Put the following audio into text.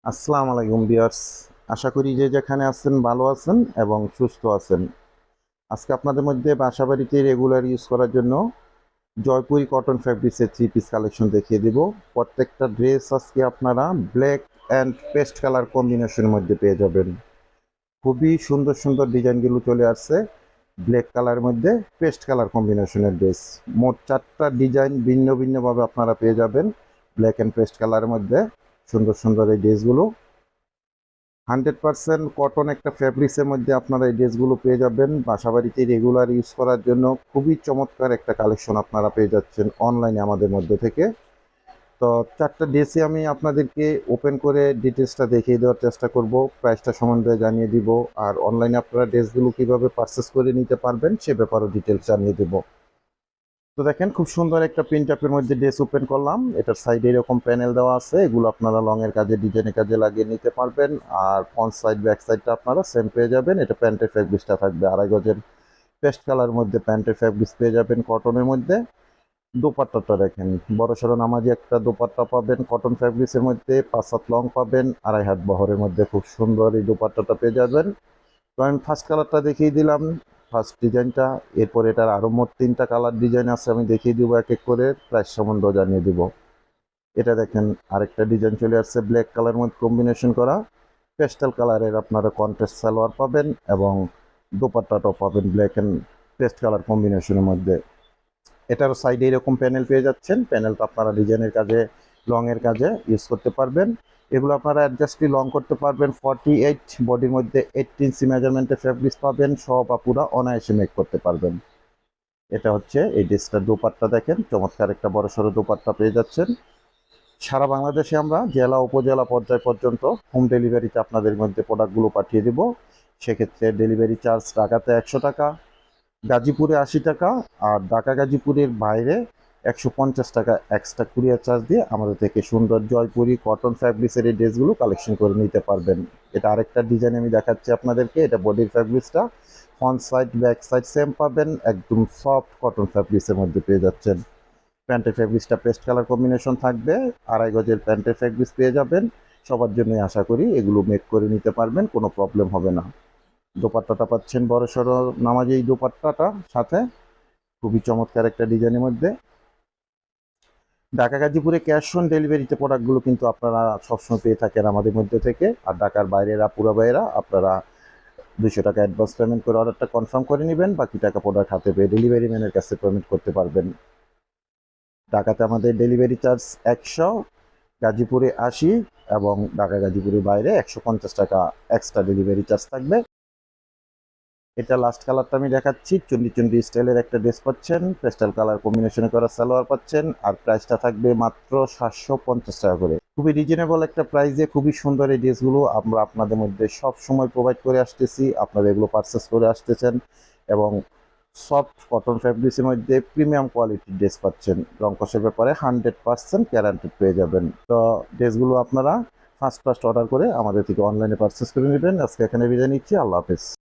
আসসালামু আলাইকুম ভিউয়ার্স। আশা করি যে যেখানে আছেন ভালো আছেন এবং সুস্থ আছেন। আজকে আপনাদের মধ্যে বাসাবাড়িতে রেগুলার ইউজ করার জন্য জয়পুরি কটন ফ্যাব্রিক্সের থ্রি পিস কালেকশন দেখিয়ে দিব। প্রত্যেকটা ড্রেস আজকে আপনারা ব্ল্যাক অ্যান্ড পেস্ট কালার কম্বিনেশনের মধ্যে পেয়ে যাবেন। খুবই সুন্দর সুন্দর ডিজাইনগুলো চলে আসছে ব্ল্যাক কালারের মধ্যে পেস্ট কালার কম্বিনেশনের ড্রেস। মোট 4টা ডিজাইন ভিন্ন ভিন্নভাবে আপনারা পেয়ে যাবেন ব্ল্যাক অ্যান্ড পেস্ট কালারের মধ্যে। সুন্দর সুন্দর এই ড্রেসগুলো 100% কটন একটা ফ্যাব্রিক্সের মধ্যে আপনারা এই ড্রেসগুলো পেয়ে যাবেন। বাসাবাড়িতে রেগুলার ইউজ করার জন্য খুবই চমৎকার একটা কালেকশন আপনারা পেয়ে যাচ্ছেন অনলাইনে আমাদের মধ্যে থেকে। তো 4টা ড্রেসই আমি আপনাদেরকে ওপেন করে ডিটেলসটা দেখিয়ে দেওয়ার চেষ্টা করব, প্রাইসটা সম্বন্ধে জানিয়ে দিব, আর অনলাইনে আপনারা ড্রেসগুলো কীভাবে পারচেস করে নিতে পারবেন সে ব্যাপারেও ডিটেলস জানিয়ে দেবো। তো দেখেন খুব সুন্দর একটা প্রিন্ট আপের মধ্যে ড্রেস ওপেন করলাম। এটার সাইডে এরকম প্যানেল দেওয়া আছে, এগুলো আপনারা লং এর কাজে ডিজাইনের কাজে লাগিয়ে নিতে পারবেন। আর ফ্রন্ট সাইড ব্যাক সাইডটা আপনারা সেম পেয়ে যাবেন। এটা প্যান্টের ফ্যাব্রিক্সটা থাকবে 2.5 গজের পেস্ট কালার মধ্যে প্যান্টের ফ্যাব্রিক্স পেয়ে যাবেন কটনের মধ্যে। দোপাট্টাটা দেখেন বড় সড়ো নামাজি একটা দোপাট্টা পাবেন কটন ফ্যাব্রিক্সের মধ্যে, 5 হাত লং পাবেন, 2.5 হাত বহরের মধ্যে খুব সুন্দর এই দোপাট্টাটা পেয়ে যাবেন। তো আমি ফার্স্ট কালারটা দেখিয়ে দিলাম, ফার্স্ট ডিজাইনটা। এরপর এটার আরও মোট 3টা কালার ডিজাইন আছে, আমি দেখিয়ে দিব এক এক করে, প্রাইস সম্বন্ধেও জানিয়ে দিব। এটা দেখেন আরেকটা ডিজাইন চলে আসছে ব্ল্যাক কালার মধ্যে কম্বিনেশন করা পেস্টাল কালারের, আপনারা কন্ট্রাস্ট সালোয়ার পাবেন এবং দোপাট্টাটাও পাবেন ব্ল্যাক অ্যান্ড পেস্ট কালার কম্বিনেশনের মধ্যে। এটারও সাইডে এরকম প্যানেল পেয়ে যাচ্ছেন, প্যানেলটা আপনারা ডিজাইনের কাজে লং এর কাজে ইউজ করতে পারবেন। এগুলো আপনারা অ্যাডজাস্টলি লং করতে পারবেন 48, বডির মধ্যে 18 মেজারমেন্টের ফ্যাব্রিক্স পাবেন, সব আপুরা অনায়াসে মেক করতে পারবেন। এটা হচ্ছে এই ড্রেসটার দোপাট্টা, দেখেন চমৎকার একটা বড় সড়ো দোপাট্টা পেয়ে যাচ্ছেন। সারা বাংলাদেশে আমরা জেলা উপজেলা পর্যায় পর্যন্ত হোম ডেলিভারিতে আপনাদের মধ্যে প্রোডাক্টগুলো পাঠিয়ে দেব। সেক্ষেত্রে ডেলিভারি চার্জ ঢাকাতে 100 টাকা, গাজীপুরে 80 টাকা, আর ঢাকা গাজীপুরের বাইরে 150 টাকা এক্সট্রা কুরিয়ার চার্জ দিয়ে আমাদের থেকে সুন্দর জয়পুরি কটন ফ্যাব্রিক্সের এই ড্রেসগুলো কালেকশন করে নিতে পারবেন। এটা আরেকটা ডিজাইন আমি দেখাচ্ছি আপনাদেরকে। এটা বডির ফ্যাব্রিক্সটা front side back side same পাবেন, একদম সফট কটন ফ্যাব্রিক্সের মধ্যে পেয়ে যাচ্ছেন। প্যান্টের ফ্যাব্রিক্সটা পেস্ট কালার কম্বিনেশন থাকবে, 2.5 গজের প্যান্টের ফ্যাব্রিক্স পেয়ে যাবেন। সবার জন্যই আশা করি এগুলো মেক করে নিতে পারবেন, কোনো প্রবলেম হবে না। দোপাট্টাটা পাচ্ছেন বড় সড়ো নামাজি এই দোপাট্টাটা সাথে, খুবই চমৎকার একটা ডিজাইনের মধ্যে। ঢাকা গাজীপুরে ক্যাশ অন ডেলিভারিতে প্রোডাক্টগুলো কিন্তু আপনারা সবসময় পেয়ে থাকেন আমাদের মধ্যে থেকে। আর ঢাকার বাইরেরা পুরো বাইরেরা আপনারা 200 টাকা অ্যাডভান্স পেমেন্ট করে অর্ডারটা কনফার্ম করে নেবেন, বাকি টাকা প্রোডাক্ট হাতে পেয়ে ডেলিভারি ম্যানের কাছে পেমেন্ট করতে পারবেন। ঢাকাতে আমাদের ডেলিভারি চার্জ 100, গাজীপুরে 80 এবং ঢাকা গাজীপুরের বাইরে 150 টাকা এক্সট্রা ডেলিভারি চার্জ থাকবে। এটা লাস্ট কালারটা আমি দেখাচ্ছি, চন্ডি চন্ডি স্টাইলের একটা ড্রেস পাচ্ছেন, পেস্টাল কালার কম্বিনেশনে করা সালোয়ার পাচ্ছেন, আর প্রাইসটা থাকবে মাত্র 750 টাকা করে। খুবই রিজনেবল একটা প্রাইসে খুবই সুন্দর এই ড্রেসগুলো আমরা আপনাদের মধ্যে সব সময় প্রোভাইড করে আসতেছি। আপনারা এগুলো পারচেস করে আসতেছেন এবং সফট কটন ফ্যাব্রিক্সের মধ্যে প্রিমিয়াম কোয়ালিটির ড্রেস পাচ্ছেন। রং কষের ব্যাপারে 100% গ্যারান্টেড পেয়ে যাবেন। তো ড্রেসগুলো আপনারা ফার্স্ট অর্ডার করে আমাদের থেকে অনলাইনে পারচেস করে নেবেন। আজকে এখানে বিদায় নিচ্ছি, আল্লাহ হাফেজ।